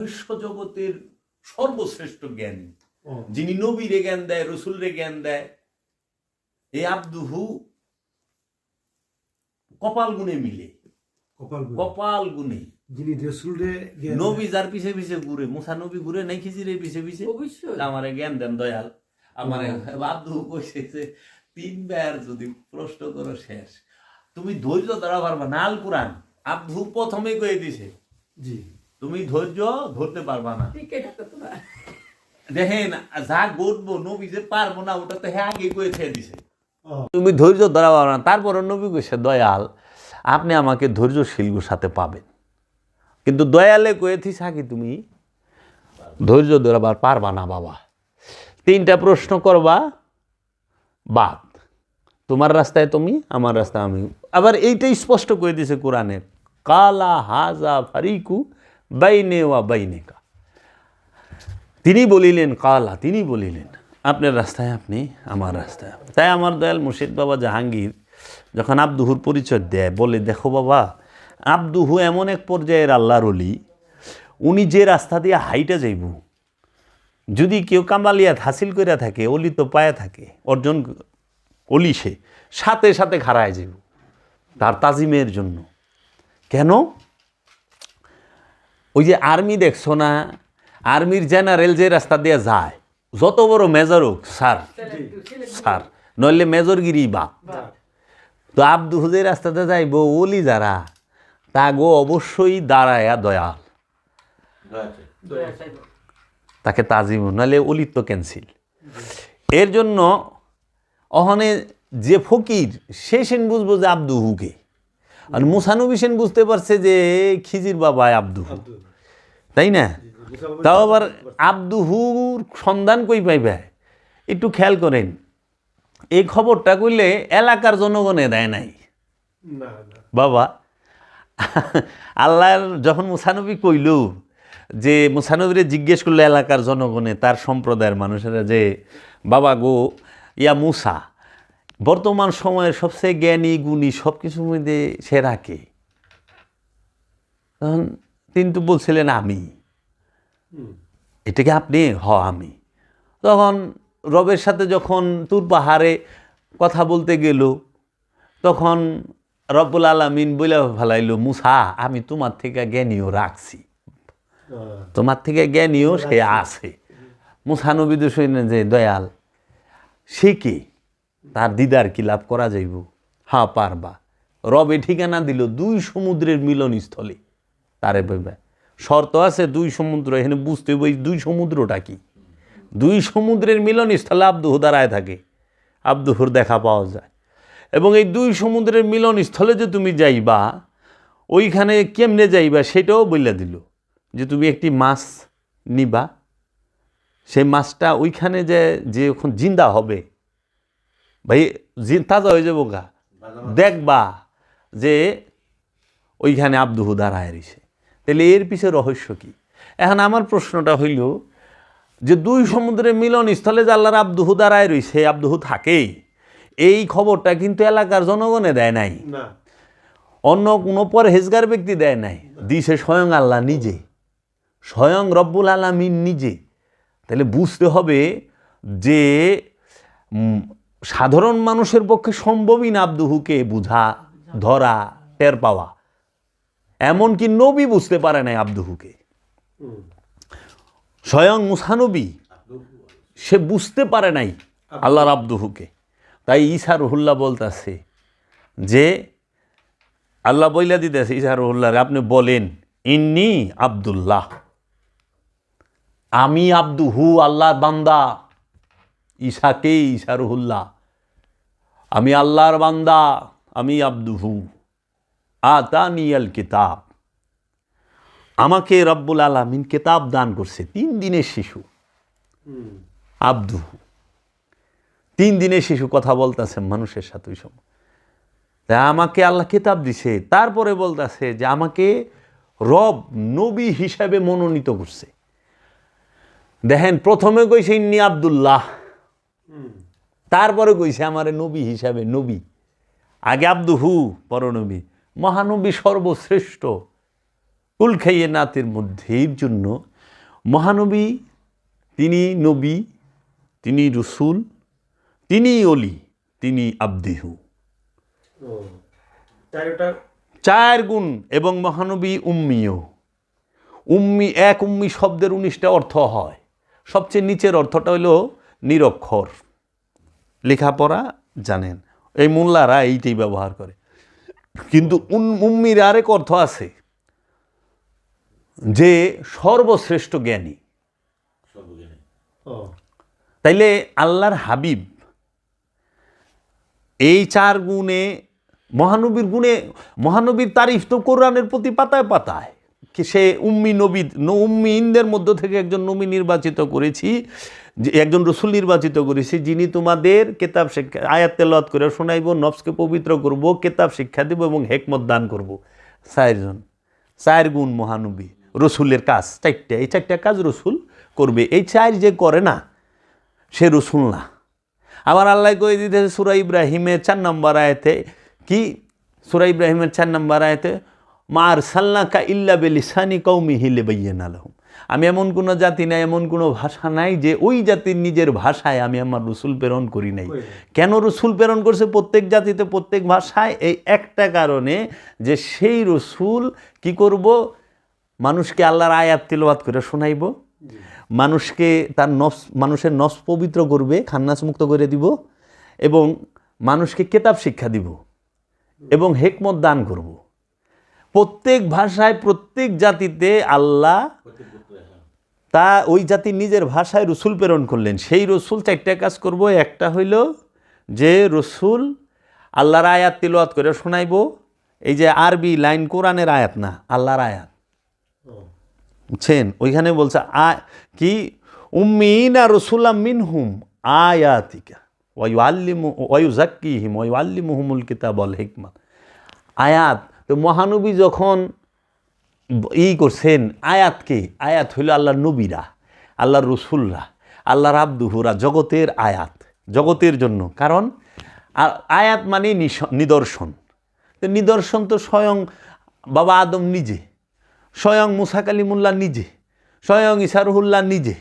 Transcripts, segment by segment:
বিশ্বজগতের সর্বশ্রেষ্ঠ জ্ঞানী, যিনি নবীরে জ্ঞান দেয়, রসুলরে জ্ঞান দেয়, এই আব্দুহু কপাল গুণে মিলে, কপাল গুণে যিনি রসুলরে নবী যার পিছে পিছে ঘুরে, মুসা নবী ঘুরে নাই খিজিরের পিছে পিছে, আমারে জ্ঞান দেন দয়াল। আমার আব্দুহু কইছে যে 3 বার যদি প্রশ্ন করো শেষ, তুমি ধৈর্য ধরা পারবা না। আল কোরআন আব্দুহু প্রথমেই কয়ে দিছে, জি তুমি ধৈর্য ধরতে পারবা না। দেখেন যা ঘটবো নবী যে পারবো না ওটা তো হ্যাঁ আগে কয়ে ছেড়ে দিছে, তুমি ধৈর্য ধরা পারবা না। তারপর নবী কইছে দয়াল আপনি আমাকে ধৈর্যশীলগুর সাথে পাবেন, কিন্তু দয়ালে কয়েছি সাকি তুমি ধৈর্য ধরাবার পারবা না বাবা। 3টা প্রশ্ন করবা বাদ, তোমার রাস্তায় তুমি, আমার রাস্তায় আমি। আবার এইটাই স্পষ্ট করে দিছে কোরআনে, কালা হাজা ফারিকু বাইনে ওয়া বাইনেকা। তিনি বলিলেন কালা, তিনি বলিলেন আপনার রাস্তায় আপনি, আমার রাস্তায়। তাই আমার দয়াল মুর্শিদ বাবা জাহাঙ্গীর যখন আব্দুহুর পরিচয় দেয়, বলে দেখো বাবা আব্দুহু এমন এক পর্যায়ের আল্লাহর ওলি, উনি যে রাস্তা দিয়ে হাইটা যাইব, যদি কেউ কামালিয়াত হাসিল করে থাকে, অলি তো পায়ে থাকে, অর্জন অলি সে সাথে সাথে খাড়ায় যাইব তার তাজিমের জন্য। কেন? ওই যে আর্মি দেখছো না, আর্মির জেনারেল যে রাস্তা দিয়ে যায়, যত বড় মেজর হোক স্যার স্যার, নইলে মেজরগিরি বাপ। তো আব্দুহু যে রাস্তাতে যাইব, ওলি যারা তা গো অবশ্যই দাঁড়ায়া দয়াল তাকে তাজিম, নাহলে অলিত তো ক্যান্সেল। এর জন্য অহনে যে ফকির সে সেন বুঝবো যে আব্দুহুকে, আর মুসানবী সেন বুঝতে পারছে যে খিজির বাবা আব্দুহু, তাই না? তাও আবার আব্দুহুর সন্ধান কই পাইবে একটু খেয়াল করেন। এই খবরটা কইলে এলাকার জনগণে দেয় নাই বাবা। আল্লাহর যখন মুসানবী কইল, যে মুসানবীরে জিজ্ঞেস করলো এলাকার জনগণে, তার সম্প্রদায়ের মানুষেরা, যে বাবা গো ইয়া মুসা, বর্তমান সময়ের সবচেয়ে জ্ঞানী গুণী সব কিছুর মধ্যে সেরা কে? তখন তিনি তো বলছিলেন আমি। এটাকে আপনি? আমি। তখন রবের সাথে যখন তুর পাহাড়ে কথা বলতে গেল, তখন রব্বুল আলামিন বলে ফেলাইল, মুসা আমি তোমার থেকে জ্ঞানীও রাখছি, তোমার থেকে জ্ঞানীও সে আছে। মুসা নবী তো শুনলেন যে দয়াল সে কে, তার দিদার কি লাভ করা যাইব? হ্যাঁ পারবা। রবে ঠিকানা দিল 2 সমুদ্রের মিলনস্থলে, তারে বলবে শর্ত আছে 2 সমুদ্র, এখানে বুঝতে হইব 2 সমুদ্রটা কি। 2 সমুদ্রের মিলনস্থলে আব্দুহু দাঁড়ায় থাকে, আব্দুহুর দেখা পাওয়া যায়। এবং এই 2 সমুদ্রের মিলনস্থলে যে তুমি যাইবা, ওইখানে কেমনে যাইবা সেটাও বলে দিল, যে তুমি একটি মাছ নিবা, সেই মাছটা ওইখানে যে যখন জিন্দা হবে ভাই, তাজা হয়ে যাবো গা, দেখবা যে ওইখানে আব্দুহু দাঁড়ায় রয়েছে। তাহলে এর পিছে রহস্য কি? এখন আমার প্রশ্নটা হইল যে 2 সমুদ্রের মিলনস্থলে যে আল্লাহর আব্দুহু দাঁড়ায় রয়েছে, আব্দুহু থাকে, এই খবরটা কিন্তু এলাকার জনগণে দেয় নাই, অন্য কোনো পরহেজগার ব্যক্তি দেয় নাই, দিছে স্বয়ং আল্লাহ নিজে, স্বয়ং রব্বুল আলামিন নিজে। তাহলে বুঝতে হবে যে সাধারণ মানুষের পক্ষে সম্ভবই না আব্দুহুকে বুঝা, ধরা, টের পাওয়া। এমনকি নবী বুঝতে পারে নাই আব্দুহুকে, স্বয়ং মুসা নবী সে বুঝতে পারে নাই আল্লাহর আব্দুহুকে। তাই ঈসা রুহুল্লাহ বলতেছে যে আল্লাহ বইলা দিতেছে ঈসা রুহুল্লাহ, আপনি বলেন ইন্নী আব্দুল্লাহ, আমি আব্দুহু, আল্লাহর বান্দা। ঈসাকে ঈসা রুহুল্লাহ, আমি আল্লাহর বান্দা, আমি আব্দুহু, আতানিয়াল কিতাব, আমাকে রব্বুল আলামিন কিতাব দান করছে। 3 দিনের শিশু আব্দুহু, 3 দিনের শিশু কথা বলতেছে মানুষের সাথে ওই সময়। তা আমাকে আল্লাহ কিতাব দিছে, তারপরে বলতেছে যে আমাকে রব নবী হিসাবে মনোনীত করছে। দেখেন প্রথমে কইছে ইন্নী আব্দুল্লাহ, তারপরে কইছে আমারে নবী হিসাবে, নবী আগে আব্দুহু পরনবী। মহানবী সর্বশ্রেষ্ঠ কুল খাইয়ে নাতের মধ্যে, এর জন্য মহানবী, তিনি নবী, তিনি রসুল, তিনি অলি, তিনি আব্দিহু। চার গুণ। এবং মহানবী উম্মিও। উম্মি, এক উম্মি শব্দের 19টা অর্থ হয়। সবচেয়ে নিচের অর্থটা হলো নিরক্ষর, লেখাপড়া জানেন। এই মোল্লারা এইটাই ব্যবহার করে। কিন্তু উম্মির আরেক অর্থ আছে, যে সর্বশ্রেষ্ঠ জ্ঞানী। তাইলে আল্লাহর হাবিব এই চার গুণে, মহানবীর গুণে, মহানবীর তারিফ তো কোরআনের প্রতি পাতায় পাতায়। সে উম্মি নবী, উম্মিনদের মধ্য থেকে একজন নবী নির্বাচিত করেছি, একজন রসুল নির্বাচিত করেছি, যিনি তোমাদের কেতাব শিক্ষা, আয়াত তেলাওয়াত করে শোনাইব, নফসকে পবিত্র করব, কেতাব শিক্ষা দেব এবং হেকমত দান করব। চারজন, চার গুণ মহানবী। রসুলের কাজ চারটা, এই চারটা কাজ রসুল করবে। এই চার যে করে না, সে রসুল না। আবার আল্লাহ কয়ে দিতেছে সূরা ইব্রাহিমের 4 নম্বর আয়াতে, কি সূরা ইব্রাহিমের 4 নম্বর আয়াতে, মা আরসালনাকা ইল্লা বিলিসানি কওমিহি লিবায়্যিনা লাহুম। আমি এমন কোনো জাতি নাই, এমন কোনো ভাষা নাই যে ওই জাতির নিজের ভাষায় আমি আমার রসুল প্রেরণ করি নাই। কেন রসুল প্রেরণ করছে প্রত্যেক জাতিতে, প্রত্যেক ভাষায়? এই একটা কারণে, যে সেই রসুল কি করব, মানুষকে আল্লাহর আয়াত তিলাওয়াত করে শোনাইব, মানুষকে তার নফস, মানুষের নফস পবিত্র করবে, খান্নাস মুক্ত করে দিব, এবং মানুষকে কেতাব শিক্ষা দিব এবং হেকমত দান করব। প্রত্যেক ভাষায়, প্রত্যেক জাতিতে আল্লাহ তা ওই জাতির নিজের ভাষায় রসুল প্রেরণ করলেন। সেই রসুল চারটা কাজ করব। একটা হইল যে রসুল আল্লাহর আয়াত তিলাওয়াত করে শোনাইব। এই যে আরবি লাইন, কোরআনের আয়াত না, আল্লাহর আয়াত। বুঝছেন? ওইখানে বলছে কি, উম্মিনা রসুলাম মিনহুম আয়াতিকা ওয়ায়ুযাক্কিহিম ওয়ায়ুআল্লিমুহুমুল কিতাব ওয়াল হিকমা। আয়াত তো মহানবী যখন করছেন আয়াতকে, আয়াত হইল আল্লাহর নবীরা, আল্লাহর রসুলরা, আল্লাহর আব্দুহুরা, জগতের আয়াত, জগতের জন্য। কারণ আয়াত মানে নিদর্শন। তো নিদর্শন তো স্বয়ং বাবা আদম নিজে, স্বয়ং মুসা কালিমুল্লাহ নিজে, স্বয়ং ঈসা রুহুল্লাহ নিজে,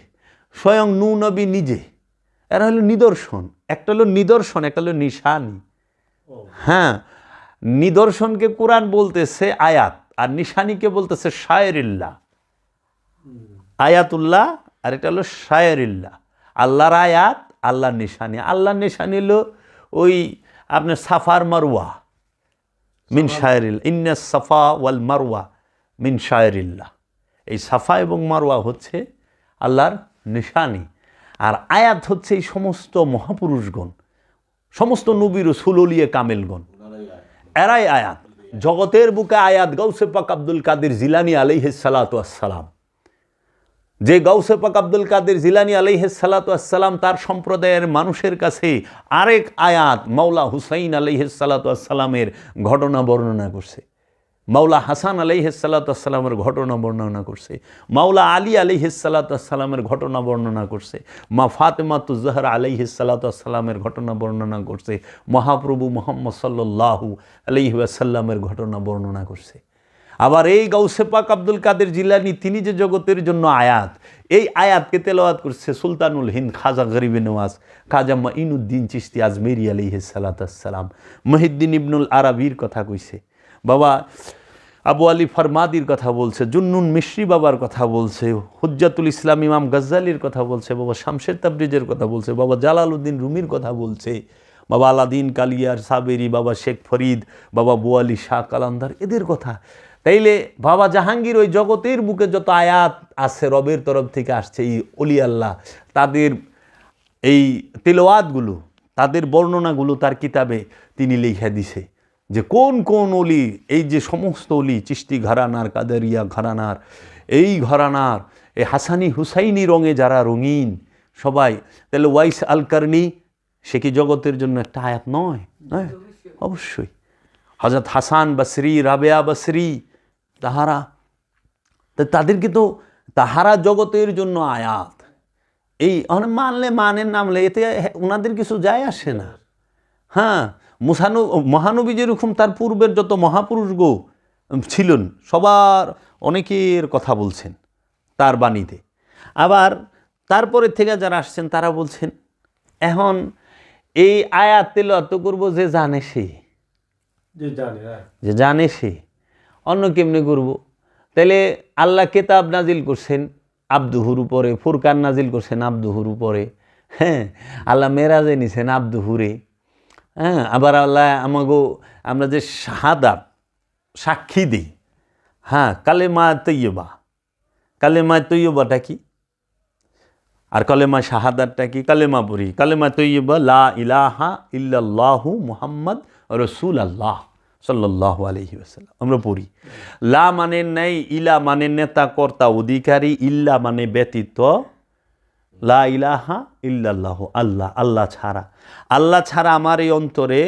স্বয়ং নূহ নবী নিজে। এরা হলো নিদর্শন। একটা হলো নিদর্শন, একটা হলো নিশানি। হ্যাঁ, নিদর্শনকে কোরআন বলতেছে আয়াত, আর নিশানিকে বলতেছে শায়রিল্লাহ। আয়াতুল্লাহ আর এটা হলো শায়রিল্লাহ। আল্লাহর আয়াত, আল্লাহর নিশানি। আল্লাহর নিশানি হলো ওই আপনার সাফার মারওয়া মিন শায়রিল্লাহ, ইন্নাস সাফা ওয়াল মারওয়া মিন শায়রিল্লাহ। এই সাফা এবং মারওয়া হচ্ছে আল্লাহর নিশানি। আর আয়াত হচ্ছে এই সমস্ত মহাপুরুষগণ, সমস্ত নবী রাসূল ওলিয়ে কামেলগণ, এরাই আয়াত। জগতের বুকে আয়াত গাউসে পাক আব্দুল কাদের জিলানী আলাইহিস সালাতু ওয়াস সালাম। যে গাউসে পাক আব্দুল কাদের জিলানী আলাইহিস সালাতু ওয়াস সালাম, তার সম্প্রদায়ের মানুষের কাছে আরেক আয়াত মাওলা হুসাইন আলাইহিস সালাতু ওয়াস সালামের ঘটনা বর্ণনা করছে, মাওলা হাসান আলাইহিস সালাতু ওয়াস সালামের ঘটনা বর্ণনা করছে, মাওলা আলী আলাইহিস সালাতু ওয়াস সালামের ঘটনা বর্ণনা করছে, মা ফাতেমাতুজ জাহরা আলাইহিস সালাতু ওয়াস সালামের ঘটনা বর্ণনা করছে, মহাপ্রভু মুহাম্মদ সাল্লাল্লাহু আলাইহি ওয়াসাল্লামের ঘটনা বর্ণনা করছে। আবার এই গাউসে পাক আব্দুল কাদের জিলানী, তিনি যে জগতের জন্য আয়াত, এই আয়াতকে তেলাওয়াত করছে সুলতানুল হিন্দ খাজা গরিবে নওয়াজ খাজা মাইনুদ্দিন চিশতি আজমেরি আলাইহিস সালাতু ওয়াস সালাম। মুহিদ্দিন ইবনুল আরাবির কথা কইছে, বাবা আবু আলী ফরমাদির কথা বলছে, জুন্নুন মিশরি বাবার কথা বলছে, হুজ্জাতুল ইসলাম ইমাম গজ্জালির কথা বলছে, বাবা শামসের তাবরিজের কথা বলছে, বাবা জালালউদ্দিন রুমির কথা বলছে, বাবা আলাদিন কালিয়ার সাবেরি, বাবা শেখ ফরিদ, বাবা বোয়ালি শাহ কালান্দার, এদের কথা। তাইলে বাবা জাহাঙ্গীর, ওই জগতের বুকে যত আয়াত আছে রবের তরফ থেকে আসছে, এই অলি আল্লাহ, তাদের এই তিলাওয়াতগুলো, তাদের বর্ণনাগুলো তার কিতাবে তিনি লিখে দিছে, যে কোন কোন অলি, এই যে সমস্ত অলি, চিশতি ঘরানার, কাদেরিয়া ঘরানার, এই ঘরানার, এই হাসানি হুসাইনি রঙে যারা রঙিন সবাই। তাহলে ওয়াইস আল কারনি, সে কি জগতের জন্য একটা আয়াত নয়? নয়, অবশ্যই। হযরত হাসান বসরি, রাবেয়া বসরি, তাহারা, তাদেরকে তো তাহারা জগতের জন্য আয়াত। এই মানলে মানেন, নামলে এতে ওনাদের কিছু যায় আসে না। হ্যাঁ, মহানবী যেরকম তার পূর্বের যত মহাপুরুষ গো ছিলেন, সবার অনেকের কথা বলছেন তার বাণীতে। আবার তারপরে থেকে যারা আসছেন তারা বলছেন এখন এই আয়াত তেলাওয়াত করব যে জানে সে, যে জানে সে, অন্য কেমনে করব? তাহলে আল্লাহ কিতাব নাজিল করছেন আব্দুহুর উপরে, ফুরকান নাজিল করছেন আব্দুহুর উপরে, হ্যাঁ, আল্লাহ মেরাজে নিছেন আব্দুহুরে, হ্যাঁ, আবার আল্লাহ আমাগো আমরা যে শাহাদাত সাক্ষী দিই, হ্যাঁ, কালেমা তৈয়বা, কালেমা তৈয়বাটা কি আর কালেমা শাহাদাতটা কি? কালেমা পড়ি, কালেমা তৈয়বা লা ইলাহা ইল্লাল্লাহু মুহাম্মদ রাসূলুল্লাহ সাল্লাল্লাহু আলাইহি ওয়াসাল্লাম আমরা পড়ি। লা মানে নাই, ইলা মানে নেতা কর্তা অধিকারী, ইল্লা মানে ব্যতীত, লা ইলাহা ইল্লাল্লাহু আল্লাহ, আল্লাহ ছাড়া, আল্লাহ ছাড়া আমার এই অন্তরে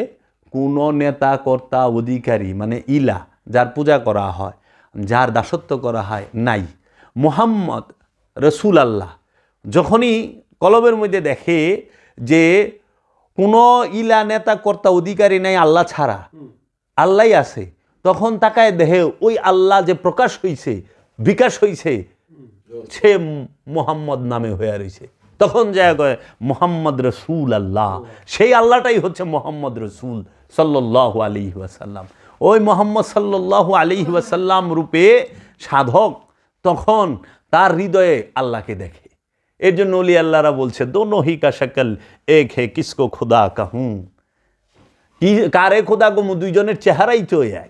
কোনো নেতা কর্তা অধিকারী মানে ইলা যার পূজা করা হয়, যার দাসত্ব করা হয় নাই, মুহাম্মদ রসুল আল্লাহ। যখনই কলবের মধ্যে দেখে যে কোনো ইলা নেতা কর্তা অধিকারী নাই আল্লাহ ছাড়া, আল্লাহই আছে, তখন তাকায় দেখে ওই আল্লাহ যে প্রকাশ হইছে, বিকাশ হইছে, সে মুহাম্মদ নামে হয়ে রয়েছে। তখন যায় কয় মুহাম্মদ রসুল আল্লাহ, সেই আল্লাহটাই হচ্ছে মুহাম্মদ রসুল সাল্লাল্লাহু আলাইহি ওয়াসাল্লাম। ওই মুহাম্মদ সাল্লাল্লাহু আলাইহি ওয়াসাল্লাম রূপে সাধক তখন তার হৃদয়ে আল্লাহকে দেখে। এর জন্য ওলি আল্লাহরা বলছে দোনো হি কা শক্ল এক হে কিসকো খুদা কাহুঁ, কি কারে খোদা কমু, দুইজনের চেহারাই তো এক।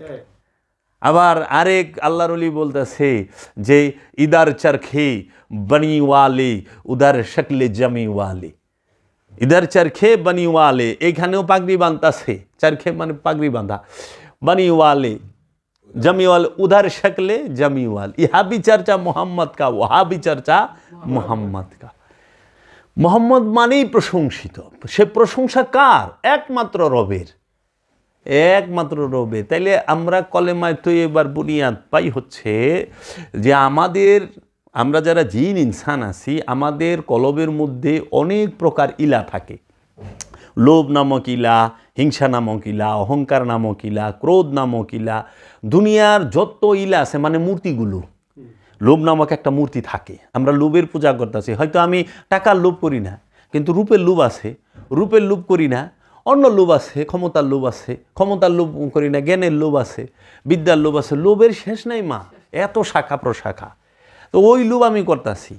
আবার আরেক আল্লাহর ওলি বলতেছে যে ইদার চরখে বনি ওয়ালে উদার শকলে জমি ওয়ালে, ইদার চরখে বনি ওয়ালে, এইখানেও পাগড়ি বাঁধতাছে, চরখে মানে পাগড়ি বাঁধা, বনি ওয়ালে जमी वाल उधर शक्ले जमी वाल, यहाँ भी चर्चा मोहम्मद का, वहाँ भी चर्चा मोहम्मद का। मोहम्मद मानेই প্রশংসিত, সে প্রশংসা কার? একমাত্র রবের, একমাত্র রবের। তাইলে আমরা কলেমায় তো এবার বুনিয়াদ পাই হচ্ছে যে আমরা যারা জিন ইনসান আছি, আমাদের কলবের মধ্যে অনেক প্রকার ইলা থাকে। লোভ নামক ইলা, হিংসা নামক ইলা, অহংকার নামক ইলা, ক্রোধ নামক ইলা, দুনিয়ার যত ইলা আছে মানে মূর্তিগুলো। লোভ নামক একটা মূর্তি থাকে, আমরা লোভের পূজা করতেছি। হয়তো আমি টাকার লোভ করি না, কিন্তু রূপের লোভ আছে, রূপের লোভ করি না। অন্য লোভ আছে, ক্ষমতার লোভ আছে, ক্ষমতার লোভ করি না। জ্ঞানের লোভ আছে, বিদ্যার লোভ আছে, লোভের শেষ নাই মা, এত শাখা প্রশাখা। তো ওই লোভ আমি করতেছি,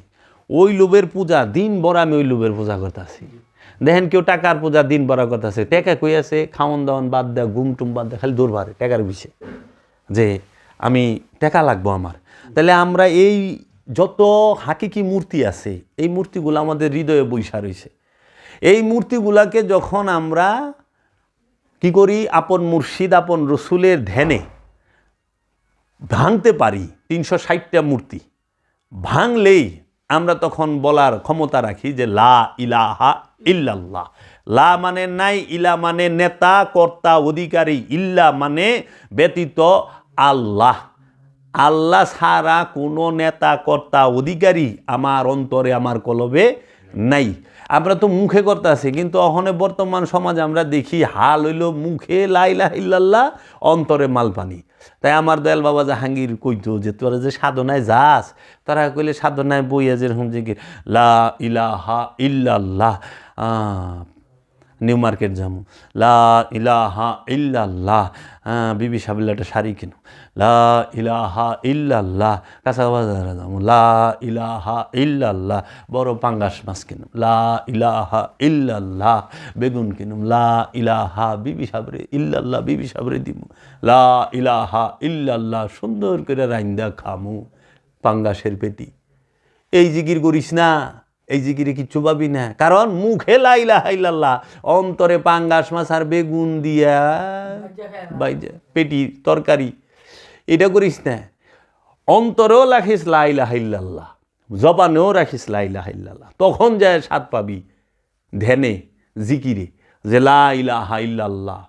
ওই লোভের পূজা দিন ভর আমি ওই লোভের পূজা করতেছি। দেখেন কেউ টাকার পূজা দিন ভরা করতেছে, টাকা কই আছে, খাওয়ান দাওয়ান বাদ দেয়, ঘুম টুম বাদ দেয়, খালি দৌড় বাড়ে টাকার বিষয়ে, যে আমি টাকা লাগবো আমার। তাহলে আমরা এই যত হাকিকি মূর্তি আছে, এই মূর্তিগুলো আমাদের হৃদয়ে বৈশা রয়েছে। এই মূর্তিগুলাকে যখন আমরা কি করি, আপন মুর্শিদ আপন রসুলের ধ্যানে ভাঙতে পারি, 360টা মূর্তি ভাঙলেই আমরা তখন বলার ক্ষমতা রাখি যে লা ইলাহা ইল্লাল্লাহ। লা মানে নাই, ইলা মানে নেতা কর্তা অধিকারী, ইল্লা মানে ব্যতীত আল্লাহ। আল্লাহ ছাড়া কোনো নেতা কর্তা অধিকারী আমার অন্তরে আমার কলবে নাই। আমরা তো মুখে করতে আছি, কিন্তু ওখানে বর্তমান সমাজ আমরা দেখি হাল হইল মুখে লা ইলাহা ইল্লাল্লাহ, অন্তরে মালপানি। তাই আমার দয়াল বাবা জাহাঙ্গীর কইতো যে তোরা যে সাধনায় যাস, তারা কইলে সাধনায় বইয়া যেরকম জিকির লা ইলাহা ইল্লাল্লাহ, নিউ মার্কেট যাবো, লা ইলাহা ইল্লাল্লাহ, বিবি সাবিল্লা একটা শাড়ি কিনো, লা ইলাহা ইল্লাল্লাহ, কাঁচা বাজারে যাবো, লা ইলাহা ইল্লাল্লাহ, বড় পাঙ্গাস মাছ কিনুম, লা ইলাহা ইল্লাল্লাহ, বেগুন কিনুম, লা ইলাহা, বিবি সাবরে ইল্লাল্লাহ, বিবি সাবরে দিমু, লা ইলাহা ইল্লাল্লাহ, সুন্দর করে রাইন্দা খামু পাঙ্গাসের পেটি। এই জিকির করিস না, এই জিকিরে কিচ্ছু পাবি না, কারণ মুখে লা ইলাহা ইল্লাল্লাহ, অন্তরে পাঙ্গাস মাছ আর বেগুন দিয়া বাইজা পেটি তরকারি, এটা করিস না। অন্তরেও রাখিস লা ইলাহা ইল্লাল্লাহ, জবানেও রাখিস লা ইলাহা ইল্লাল্লাহ, তখন যায় স্বাদ পাবি ধ্যানে জিকিরে যে লা ইলাহা ইল্লাল্লাহ,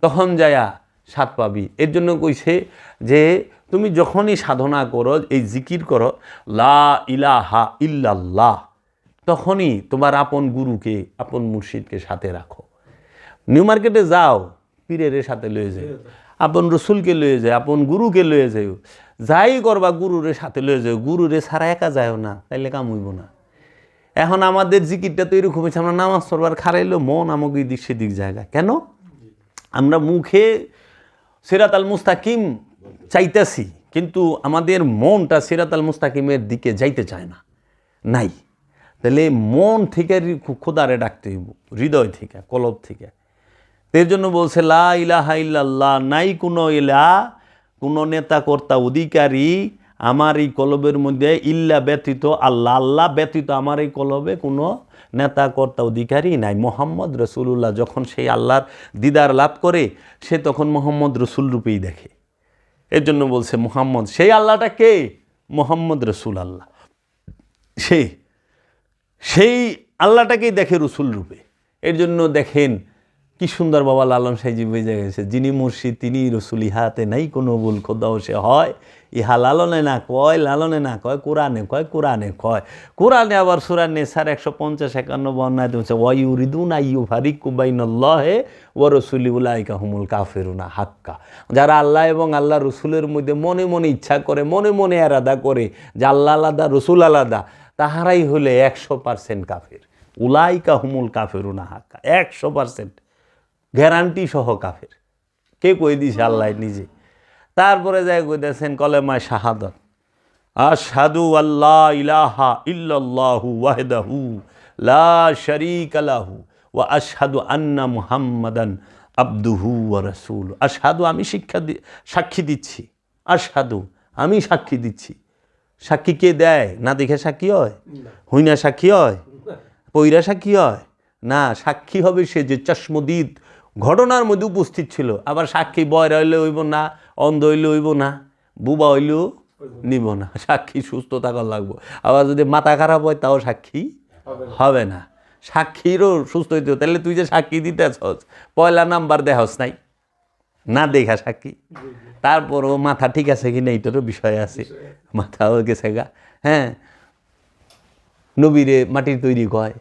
তখন যায়া স্বাদ পাবি। এর জন্য কইছে যে তুমি যখনই সাধনা করো, এই জিকির করো লা ইলাহা ইল্লাল্লাহ, তখনই তোমার আপন গুরুকে আপন মুর্শিদকে সাথে রাখো। নিউ মার্কেটে যাও, পীরের সাথে লয়ে যাও, আপন রসুলকে লয়ে যায়, আপন গুরুকে লয়ে যাও, যাই করবা গুরুরে সাথে লয়ে যাও, গুরুরে ছাড়া একা যায়ও না, তাইলে কাম হইব না। এখন আমাদের জিকিরটা তো এরকম হয়েছে, আমরা নামাজ পড়বার খারাইলো মন আমাকে এই দিক সেদিক জায়গা। কেন? আমরা মুখে সিরাতাল মুস্তাকিম চাইতেছি, কিন্তু আমাদের মনটা সিরাতাল মুস্তাকিমের দিকে যাইতে চায় না, নাই। তাহলে মন থেকে খোদারে ডাকতে হইব, হৃদয় থেকে, কলব থেকে। এর জন্য বলছে লা ইলাহা ইল্লাল্লাহ, নাই কোনো ইলা, কোনো নেতা কর্তা অধিকারী আমার এই কলবের মধ্যে, ইল্লা ব্যতীত আল্লাহ, আল্লাহ ব্যতীত আমার এই কলবে কোনো নেতা কর্তা অধিকারী নাই। মোহাম্মদ রসুল্লাহ যখন সেই আল্লাহর দিদার লাভ করে, সে তখন মোহাম্মদ রসুল রূপেই দেখে। এর জন্য বলছে মোহাম্মদ, সেই আল্লাহটা কে? মোহাম্মদ রসুল আল্লাহ, সেই আল্লাহটাকেই দেখে রসুল রূপে। এর জন্য দেখেন কি সুন্দর বাবা লালন সাহেজি বুঝে গেছে, যিনি মুর্শিদ তিনি রসুল, ইহাতে নাই কোনো ভুল, খোদাও সে হয় ইহা লালনে না কয়, লালনে না কয়, কোরআনে কয়, কোরআনে কয়। কোরআনে আবার সূরা নেসার 150-51 বর্ণায় বলছে ওয়াইউরিদুনা ইউফারিকু বাইনাল্লাহি ওয়া রাসূলি উলাইকা হুমুল কাফিরুনা হাক্কা। যারা আল্লাহ এবং আল্লাহ রসুলের মধ্যে মনে মনে ইচ্ছা করে, মনে মনে এরাদা করে যে আল্লাহ আলাদা রসুল আলাদা, তাহারাই হলে 100% কাফের। উলাইকা হুমুল কাফিরুনা হাক্কা, 100% গ্যারান্টি সহ কাফের। কে কই দিছে? আল্লাহ নিজে। তারপরে যাই কইতেছেন কলেমায় শাহাদাত, আশহাদু আল্লা ইলাহা ইল্লাল্লাহু ওয়াহদাহু লা শারীকা লাহু ওয়া আশহাদু আন্না মুহাম্মাদান আবদুহু ওয়া রাসূলুহু। আশহাদু, আমি সাক্ষী দিচ্ছি, আশহাদু আমি সাক্ষী দিচ্ছি। সাক্ষী কে দেয়? না দেখে সাক্ষী হয়? হইনা সাক্ষী হয়? পইরা সাক্ষী হয় না। সাক্ষী হবে সে যে চশমদিদ ঘটনার মধ্যে উপস্থিত ছিল। আবার সাক্ষী বয়রা হইলে হইব না, অন্ধ হইলে হইব না, বুবা হইলেও নিব না। সাক্ষী সুস্থ থাকা লাগবো। আবার যদি মাথা খারাপ হয় তাও সাক্ষী হবে না। সাক্ষীরও সুস্থ হইতে, তাহলে তুই যে সাক্ষী দিতেছ পয়লা নাম্বার দেহস নাই, না দেখা সাক্ষী। তারপরও মাথা ঠিক আছে কিনা এইটারও বিষয় আছে, মাথাও গেছে গা। হ্যাঁ, নবীরে মাটির তৈরি কয়,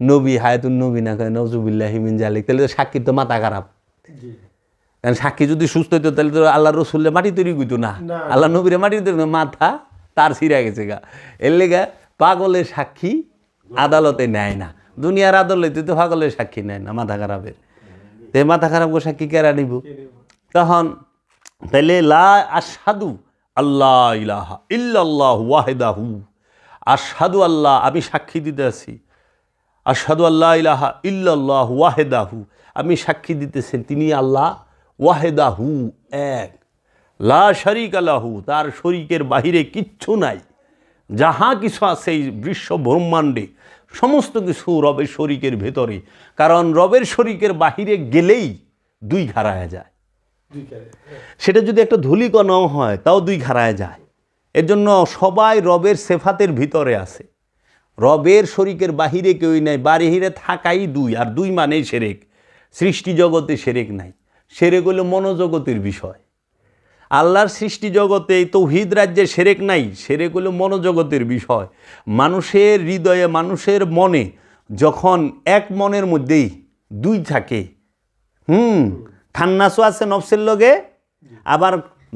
নবী হায়াতুন নবী না কয়, নওজুবিল্লাহি মিন জালিক। তাহলে তো সাক্ষীর তো মাথা খারাপ। কারণ সাক্ষী যদি সুস্থ হইতো তাহলে তো আল্লাহ রসুল্লে মাটি তৈরি করতো না, আল্লাহ নবীরে মাটি তৈরি, মাথা তার ছিঁড়া গেছে গা। এর লেগা পাগলের সাক্ষী আদালতে নেয় না, দুনিয়ার আদালতে তো পাগলের সাক্ষী নেয় না মাথা খারাপের। তে মাথা খারাপ করে সাক্ষী কেরা নিব? তখন তাইলে লা আশহাদু আল্লাহ ইলাহা ইল্লাল্লাহু ওয়াহদাহু, আশহাদু আল্লাহ, আমি সাক্ষী দিতে আছি, আশহাদু আল্লাহ ইলাহা ইল্লাল্লাহু ওয়াহদাহু, আমি সাক্ষী দিতেছেন তিনি আল্লাহ, ওয়াহদাহু এক, লা শারীকা লাহু, তার শরীকের বাহিরে কিচ্ছু নাই। যাহা কিছু আছে এই বিশ্ব ব্রহ্মাণ্ডে সমস্ত কিছু রবের শরীকের ভেতরে। কারণ রবের শরীকের বাহিরে গেলেই দুই ঘাড়ায় যায়। সেটা যদি একটা ধূলিকণাও হয় তাও দুই ঘাড়ায় যায়। এর জন্য সবাই রবের সেফাতের ভিতরে আছে, রবের শরীকের বাহিরে কেউই নাই। বাহিরে থাকাই দুই, আর দুই মানেই শিরক। সৃষ্টি জগতে শিরক নাই, শিরক হলো মনোজগতের বিষয়। আল্লাহর সৃষ্টি জগতে তৌহিদ রাজ্যে শিরক নাই, শিরক হলো মনোজগতের বিষয়। মানুষের হৃদয়ে, মানুষের মনে যখন এক মনের মধ্যেই দুই থাকে, খান্নাসও আছে নফসের লগে, আবার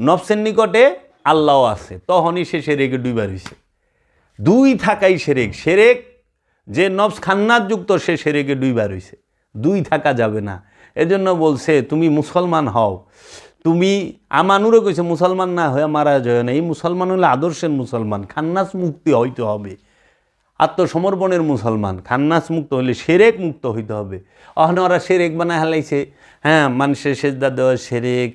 নফসের নিকটে আল্লাহও আছে, তখনই সে শিরকে ডুইবার হইছে। দুই থাকাই শিরক। শিরক যে নফস খান্নাস যুক্ত সে শিরকে ডুইবার হইছে, দুই থাকা যাবে না। এজন্য বলছে তুমি মুসলমান হও। তুমি আমানুরও কইছে মুসলমান না হয়ে মারা যায় না। এই মুসলমান হলে আদর্শের মুসলমান, খান্নাস মুক্তি হইতে হবে, আত্মসমর্পণের মুসলমান। খান্নাস মুক্ত হইলে শিরক মুক্ত হইতে হবে। ওখানে ওরা শিরক বানায় হালাইছে। হ্যাঁ, মানুষের সেজদা দেওয়া শিরক,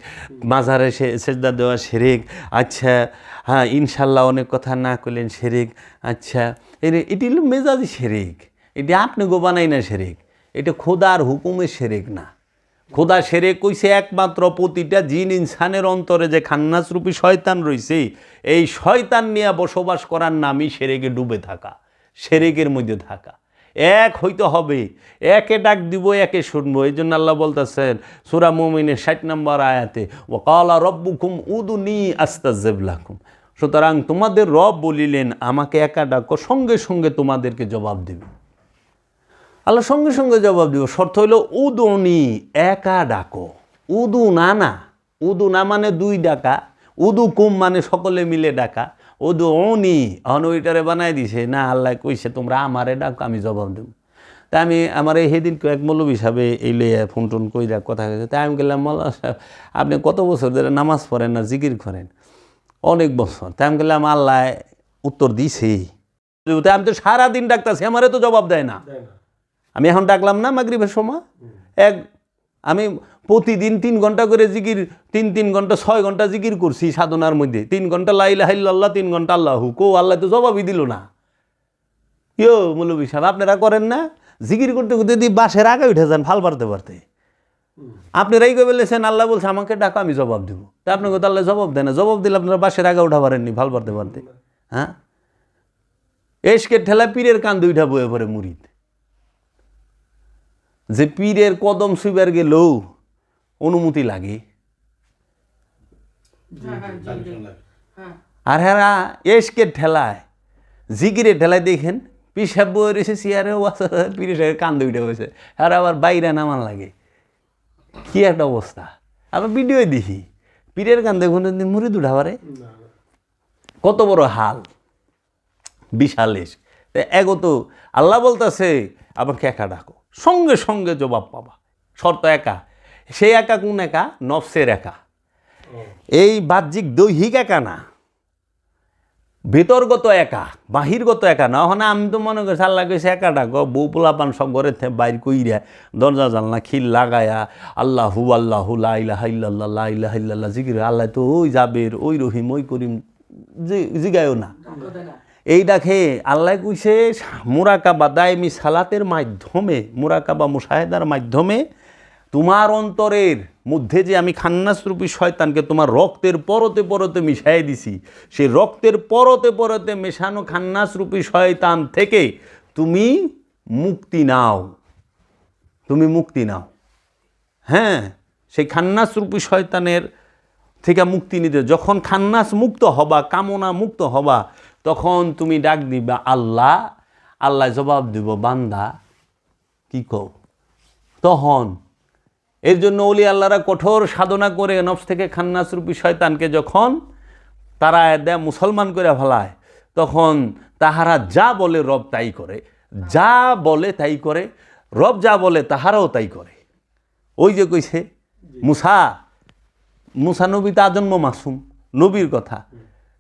মাজারে সেজদা দেওয়া শিরক। আচ্ছা হ্যাঁ, ইনশাল্লাহ অনেক কথা না করলেন শিরক। আচ্ছা এটি হলো মেজাজি শিরক, এটি আপনি গো বানাই না শিরক, এটা খোদার হুকুমের শিরক না। খোদা শিরক কইছে একমাত্র প্রতিটা জিন ইনসানের অন্তরে যে খান্নাস রূপী শয়তান রয়েছে, এই শয়তান নিয়ে বসবাস করার নামই শিরকে ডুবে থাকা, শিরকের মধ্যে থাকা। এক হইতে হবে, একে ডাক দিব, একে শুনবো। এই জন্য আল্লাহ বলতেছেন সূরা মুমিনের 60 নম্বর আয়াতে, ওয়া ক্বালা রাব্বুকুম উদুনি আস্তাজিব লাকুম। সুতরাং তোমাদের রব বলিলেন আমাকে একা ডাকো, সঙ্গে সঙ্গে তোমাদেরকে জবাব দেবে। আল্লাহ সঙ্গে সঙ্গে জবাব দিব। শর্ত হইল উদুনি, একা ডাকো। উদু না, না উদু না মানে দুই ডাকা, উদু কুম মানে সকলে মিলে ডাকা, উদু অনি অন ওইটারে বানাই দিছে না, আল্লাহ কইছে তোমরা আমারে ডাকো আমি জবাব দেব। তা আমি আমার এই সেদিন কয়েক মৌলবী সাহেবে এই লইয়া ফোন টোন কইরা কথা হয়েছে। তাই আমি গেলাম মৌলানা সাহেব আপনি কত বছর ধরে নামাজ পড়েন না জিকির করেন? অনেক বছর। তাই আমি গেলাম আল্লাহ উত্তর দিছে। আমি তো সারাদিন ডাকতেছি, আমারে তো জবাব দেয় না। আমি এখন ডাকলাম না মাগরিবের সময়, আমি প্রতিদিন 3 ঘন্টা করে জিকির, 3 ঘন্টা 6 ঘন্টা জিকির করছি সাধনার মধ্যে, 3 ঘন্টা লা ইলাহা ইল্লাল্লাহ, 3 ঘন্টা আল্লাহু। আল্লাহ তো জবাবই দিল না। ইয়ো মৌলবী সাহেব আপনারা করেন না? জিকির করতে করতে যদি বাসের আগে উঠে যান ফাল পারতে পারতে, আপনারাই কই বলেছেন আল্লাহ বলছে আমাকে ডাকো আমি জবাব দেবো। তা আপনাকে তো আল্লাহ জবাব দেয় না, জবাব দিলে আপনারা বাসের আগে উঠা পারেননি ফাল পারতে পারতে। হ্যাঁ, এসকের ঠেলা পীরের কান দুইটা বয়ে পড়ে মুরিদ, যে পীরের কদম সুইবার গেলেও অনুমতি লাগে। আর হ্যাঁ এসকের ঠেলায় জিকিরের ঠেলায় দেখেন পিসাব বয়ে রয়েছে চেয়ারে, পীরের সাহেব কান দুইটা হয়েছে, আর আবার বাইরে নামান লাগে। কি একটা অবস্থা! আবার ভিডিও দেখি পীরের কান দেখুন মুড়ি দুটা পারে, কত বড় হাল, বিশাল এস। এগো তো আল্লাহ বলতেছে আমাকে একা ডাকো, সঙ্গে সঙ্গে জবাব পাবা, শর্ত একা। সেই একা কোন একা? নফসের একা। এই বাহ্যিক দৈহিক একা না, ভেতরগত একা, বাহিরগত একা না। ওখানে আমি তো মনে করছি আল্লাহ কইছে একা ডাকো, বউ পোলাপান সব ঘরে বাইর কইরা দরজা জানলা খিল লাগায়া আল্লাহু আল্লাহু লা ইলাহা ইল্লাল্লাহ লা ইলাহা ইল্লাল্লাহ জিকির। আল্লাহ তো ওই জাবের, ওই রহিম, ওই করিম জিগায়ও না। এই ডাকে আল্লাহ কইছে মুরাকাবা দায়মি সালাতের মাধ্যমে, মুরাকাবা মুশাহেদার মাধ্যমে তোমার অন্তরের মধ্যে যে আমি খান্নাসরূপী শয়তানকে তোমার রক্তের পরতে পরতে মিশাই দিছি, সেই রক্তের পরতে পরতে মেশানো খান্নাসরূপী শয়তান থেকে তুমি মুক্তি নাও, তুমি মুক্তি নাও। হ্যাঁ, সেই খান্নাসরূপী শয়তানের থেকে মুক্তি নিতে যখন খান্নাস মুক্ত হবা, কামনা মুক্ত হবা, তখন তুমি ডাক দিবা আল্লাহ, আল্লাহ জবাব দিব বান্দা কি কও। তখন এর জন্য ওলি আল্লাহরা কঠোর সাধনা করে নফস থেকে খান্নাসরূপী শয়তানকে যখন তারা দেয় মুসলমান করে ফেলায়, তখন তাহারা যা বলে রব তাই করে, যা বলে তাই করে, রব যা বলে তাহারাও তাই করে। ওই যে কইছে মুসা নবী তা আজন্ম মাসুম, নবীর কথা।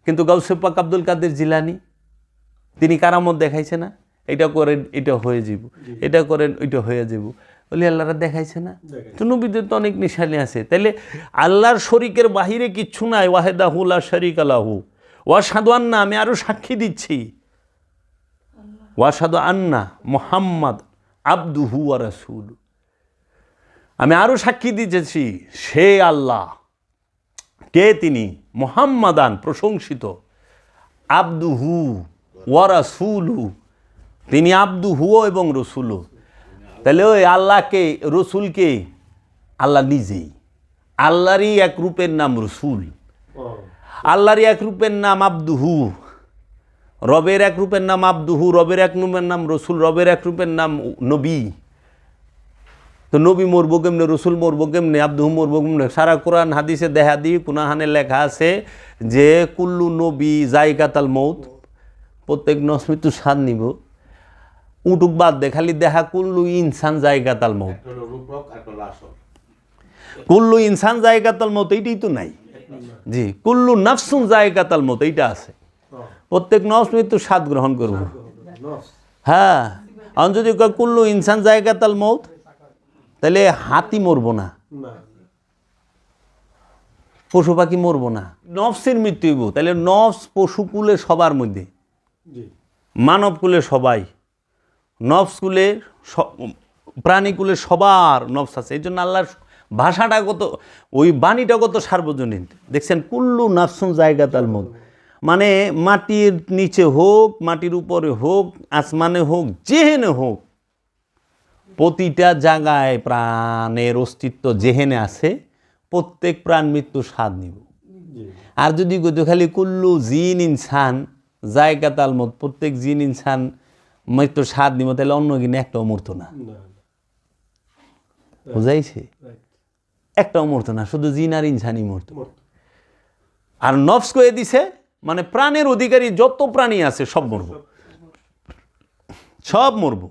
কিন্তু গাউসে পাক আব্দুল কাদের জিলানী তিনি কারামত দেখাইছে না, এটা করেন এটা হয়ে যাব, এটা করেন ওইটা হয়ে যাব। বলি আল্লাহরা দেখাইছে না? তো নবীদের তো অনেক নিশানি আছে। তাইলে আল্লাহর শরীকের বাহিরে কিচ্ছু নাই, ওয়াহেদাহু লা শারীকা লাহু ওয়াশহাদু আন্না, আমি আরও সাক্ষী দিচ্ছি, ওয়াশহাদু আন্না মুহাম্মাদ আবদুহু ওয়া রাসূলুহু, আমি আরও সাক্ষী দিতেছি সে আল্লাহ, কে তিনি? মুহাম্মাদান প্রশংসিত, আবদুহু ওয়া রাসূলুহু, তিনি আবদুহুও এবং রসুলও। তাহলে ওই আল্লাহকে, রসুলকে আল্লাহ নিজেই, আল্লাহরই এক রূপের নাম রসুল, আল্লাহরই এক রূপের নাম আবদুহু, রবের এক রূপের নাম আবদুহু, রবের এক রূপের নাম রসুল, রবের এক রূপের নাম নবী। তো নবী মরবো কেমনে, রসুল মরবো কেমনে, আবদুহু মরবো কেমনে? সারা কোরআন হাদিসে দেখা দিই কুনাহানে লেখা আছে যে কুল্লু নবী জায়গাতাল মৌত, প্রত্যেক নসমৃত্যু স্বাদ নিব। উটুক বাদ দে, খালি দেখা কুল্লু ইনসান জায়গাতাল মৌত, কুল্লু ইনসান জায়গাতাল মৌত এইটাই তো নাই। জি, কুল্লু নাফসুন জায়গাতাল মৌত এইটা আছে, প্রত্যেক নফস মৃত্যু স্বাদ গ্রহণ করবো। হ্যাঁ, আমি যদি কুল্লু ইনসান জায়গাতাল মৌত, তাহলে হাতি মরবো না, পশু পাখি মরবো না, নফসের মৃত্যু হইব। তাহলে নফস পশুকুলে সবার মধ্যে, মানবকুলে সবাই, নফসকুলের প্রাণীকুলে সবার নফস আছে। এই জন্য আল্লাহর ভাষাটা কত, ওই বাণীটা কত সার্বজনীন। দেখছেন কুল্লু নাফসুন জায়গাতাল মৌত, মানে মাটির নিচে হোক, মাটির উপরে হোক, আসমানে হোক, যেহেনে হোক, প্রতিটা জায়গায় প্রাণের অস্তিত্ব যেহেনে আছে, প্রত্যেক প্রাণ মৃত্যু স্বাদ নিব। আর যদি খালি কুল্লু জিন ইনসান জায়গাতাল মৌত, প্রত্যেক জিন ইনসান মৃত্যুর স্বাদ নিব, তাহলে অন্য কিনে একটাও মরতো না। বুঝাইছে? একটাও মরতো না, শুধু জিন আর ইনসানই মরতো। আর নফস কয়ে দিছে মানে প্রাণের অধিকারী যত প্রাণী আছে সব মরব, সব মরব,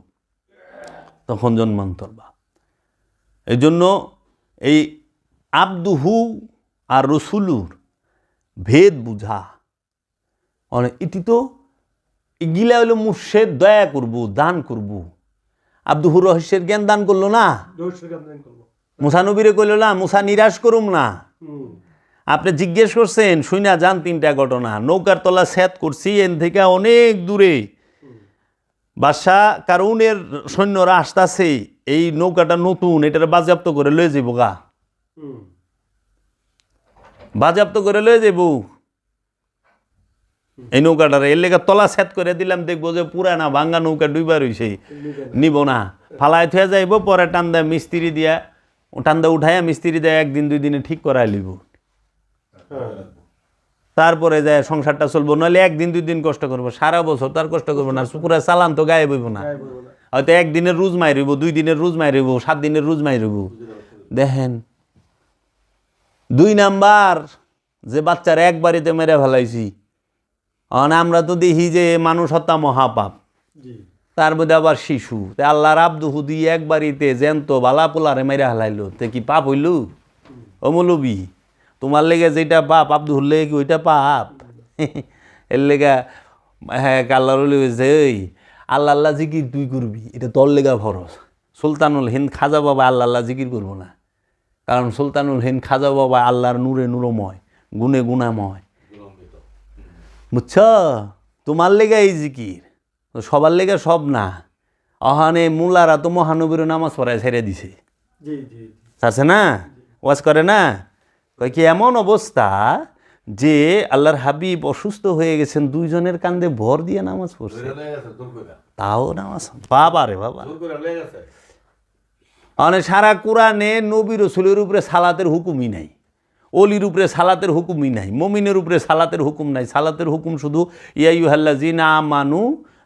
তখন জন্মান্তর বা। এই জন্য এই আব্দুহু আর রসুলুর ভেদ বুঝা এটি তো এগুলা হইল মুর্শেদ দয়া করব, দান করব। আব্দুহুর রহস্যের জ্ঞান দান করলো না, মুসা নবীরে কইল না মুসা নিরাশ করুম না। আপনি জিজ্ঞেস করছেন শুইনা যান 3টা ঘটনা। নৌকার তলা সেত করছি এন থেকে অনেক দূরে বাদশা কারুনের সৈন্যরা আসতেছে, এই নৌকাটা নতুন, এটার বাজেয়াপ্ত করে লয়ে যাবো গা, বাজেয়াপ্ত করে লয়ে যাবো এই নৌকাটার। এর লেগে তলা সেট করে দিলাম, দেখবো যে পুরানা ভাঙ্গা নৌকা ডুইবা রইছে, নিব না, ফালায় থুয়ে যাইব, পরে টান দেয় মিস্ত্রি দিয়া, টান দেয় উঠাইয়া মিস্ত্রি দেয় 1 দিন 2 দিনে ঠিক করাই লিব, তারপরে যায় সংসারটা চলবো। নাহলে 1 দিন 2 দিন কষ্ট করবো, সারা বছর তার কষ্ট করবো না, পুরা চালান তো গায়ে বইব না। হয়তো 1 দিনের রুজ মাইরিব, 2 দিনের রুজ মাইরিব, 7 দিনের রুজ মাইরিব। দেখেন 2 নাম্বার যে বাচ্চারা এক বাড়িতে মেরে ফেলাইছি, আমরা তো দেখি যে মানুষ হত্যা মহাপাপ, তার মধ্যে আবার শিশু। আল্লাহর আব্দুহু দিয়ে এক বাড়িতে জ্যান্ত বালা পোলারে মেরে ফেলাইলো, তে কি পাপ হইল? ও মৌলবি, তোমার লেগে যেটা পাপ আব্দুহুর লেগে কি ওইটা পাপ? এর লেগা হ্যাঁ আল্লাহর ওই আল্লাহ আল্লাহ জিকির তুই করবি, এটা তোর লেগা ফরজ। সুলতানুল হিন্দ খাজা বাবা আল্লাহ আল্লাহ জিকির করবো না, কারণ সুলতানুল হিন্দ খাজা বাবা আল্লাহর নূরে নূরময়, গুণে গুণাময়, বুঝছ? তোমার লেগা এই জিকির, সবার লেগা সব না। অহানে মুলারা তো মহানবীর নামাজ পড়ায় ছেড়ে দিছে, আছে না, ওয়াজ করে না, কয় কি এমন অবস্থা যে আল্লাহর হাবিব অসুস্থ হয়ে গেছেন, 2 জনের কান্দে ভর দিয়ে নামাজ পড়ছে, তাও নামাজ। বাবা রে বাবা, মানে সারা কোরআনে নবী রসুলের উপরে সালাতের হুকুমই নাই, অলির উপরে সালাতের হুকুমই নাই, মমিনের উপরে সালাতের হুকুম নাই। সালাতের হুকুম শুধু ইয়া আইয়ুহাল্লাযিনা আমানু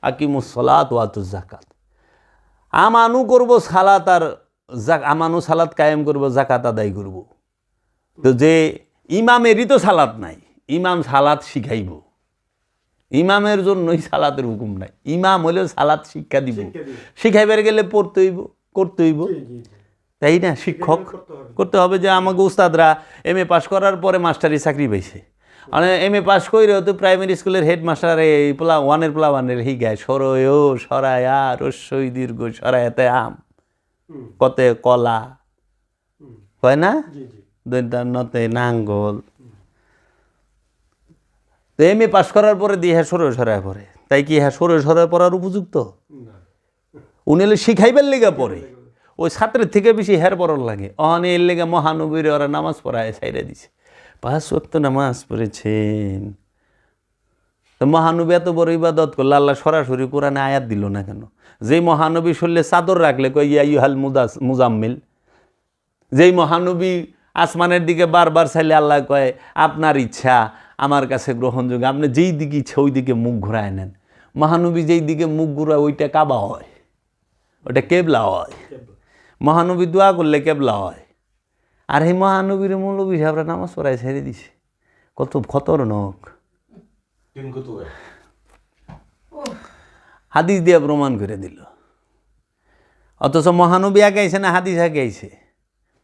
আকিমুস সালাত ওয়া আতুজ যাকাত। আমানু করব সালাত, আর আমানু সালাত কায়েম করব, যাকাত আদায় করব। তো যে ইমামেরই তো সালাত নাই, ইমাম সালাত শিখাইব, ইমামের জন্যই সালাতের হুকুম নাই। ইমাম হলেও সালাত শিক্ষা দিব, শিখাইবার গেলে পড়তে হইব, করতে হইব, তাই না? শিক্ষক করতে হবে। যে আমাকে উস্তাদরা MA পাস করার পরে মাস্টারি চাকরি পাইছে, মানে MA পাস করে তো প্রাইমারি স্কুলের হেডমাস্টার এই পোলা 1-এর পোলা 1-এর হিগায় সরয় ও সরায়া রস্যই দীর্ঘ সরায়াতে আম কতে কলা, হয় না, দৈন্তান্নতে নাঙ্গল। তো MA পাস করার পরে দিয়ে হ্যাঁ সরয় সরায় পড়ে, তাই কি হ্যাঁ সরয় সরায় পড়ার উপযুক্ত? উনি হলে শিখাইবার লেগা পড়ে, ওই ছাত্রের থেকে বেশি হের পড়ার লাগে। অনেক লেগে মহানবীর ওরা নামাজ পড়ায় ছাইড়া দিছে, 5 ওয়াক্ত নামাজ পড়েছেন। তো মহানবী এত বড় ইবাদত করলে আল্লাহ সরাসরি কোরআনে আয়াত দিল না কেন? যেই মহানবী শরীরে চাদর রাখলে কই ইয়া আইয়ুহাল মুজাম্মিল, যেই মহানবী আসমানের দিকে বারবার চাইলে আল্লাহ কয় আপনার ইচ্ছা আমার কাছে গ্রহণযোগ্য, আপনি যেই দিকে ইচ্ছা ওই দিকে মুখ ঘুরায় নেন। মহানবী যেই দিকে মুখ ঘুরায় ওইটা কাবা হয়, ওটা কেবলা হয়। মহানবী দোয়া করলে কেবলা হয়। আর এই মহানবীর মৌলবী সাহেবরা নামাজ পড়ায় ছেড়ে দিছে, কত খতরনাক। হাদিস দিয়ে প্রমাণ করে দিল। অথচ মহানবী আগে আইছে না হাদিস আগে আইছে?